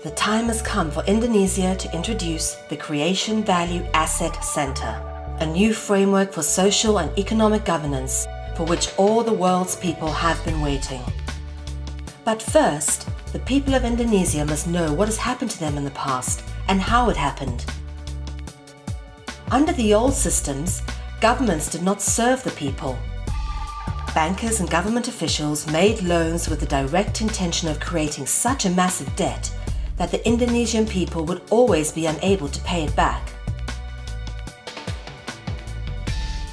The time has come for Indonesia to introduce the Creation Value Asset Center, a new framework for social and economic governance for which all the world's people have been waiting. But first, the people of Indonesia must know what has happened to them in the past and how it happened. Under the old systems, governments did not serve the people. Bankers and government officials made loans with the direct intention of creating such a massive debt that the Indonesian people would always be unable to pay it back.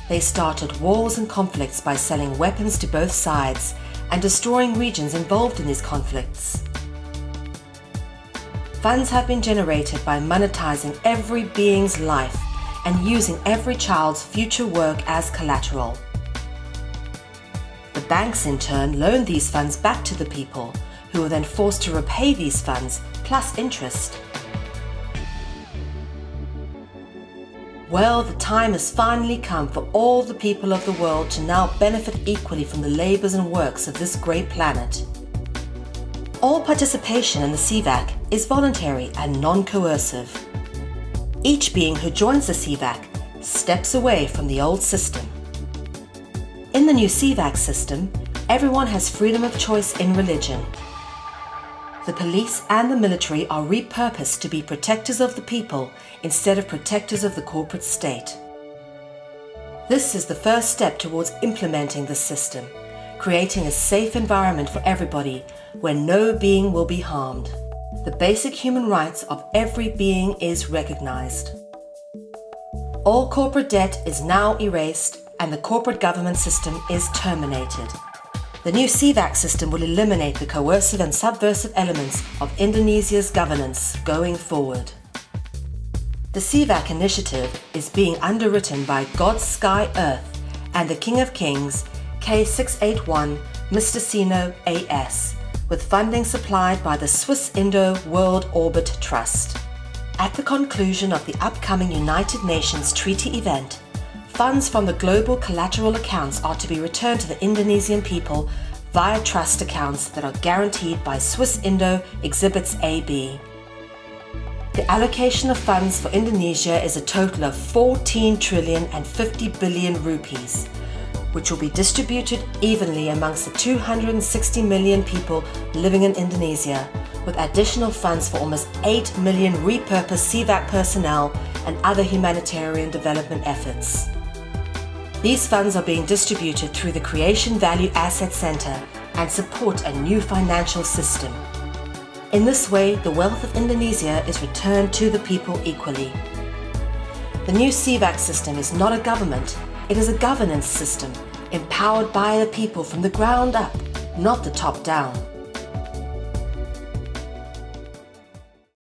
They started wars and conflicts by selling weapons to both sides and destroying regions involved in these conflicts. Funds have been generated by monetizing every being's life and using every child's future work as collateral. The banks in turn loaned these funds back to the people, who were then forced to repay these funds plus interest. Well, the time has finally come for all the people of the world to now benefit equally from the labours and works of this great planet. All participation in the CVAC is voluntary and non-coercive. Each being who joins the CVAC steps away from the old system. In the new CVAC system, everyone has freedom of choice in religion. The police and the military are repurposed to be protectors of the people instead of protectors of the corporate state. This is the first step towards implementing this system, creating a safe environment for everybody where no being will be harmed. The basic human rights of every being is recognized. All corporate debt is now erased and the corporate government system is terminated. The new CVAC system will eliminate the coercive and subversive elements of Indonesia's governance going forward. The CVAC initiative is being underwritten by God Sky Earth and the King of Kings, K681 Mr. Sino AS, with funding supplied by the Swiss Indo World Orbit Trust. At the conclusion of the upcoming United Nations Treaty event, funds from the global collateral accounts are to be returned to the Indonesian people via trust accounts that are guaranteed by Swiss Indo Exhibits AB. The allocation of funds for Indonesia is a total of 14 trillion and 50 billion rupees, which will be distributed evenly amongst the 260 million people living in Indonesia, with additional funds for almost 8 million repurposed CVAC personnel and other humanitarian development efforts. These funds are being distributed through the Creation Value Asset Center and support a new financial system. In this way, the wealth of Indonesia is returned to the people equally. The new CVAC system is not a government, it is a governance system, empowered by the people from the ground up, not the top down.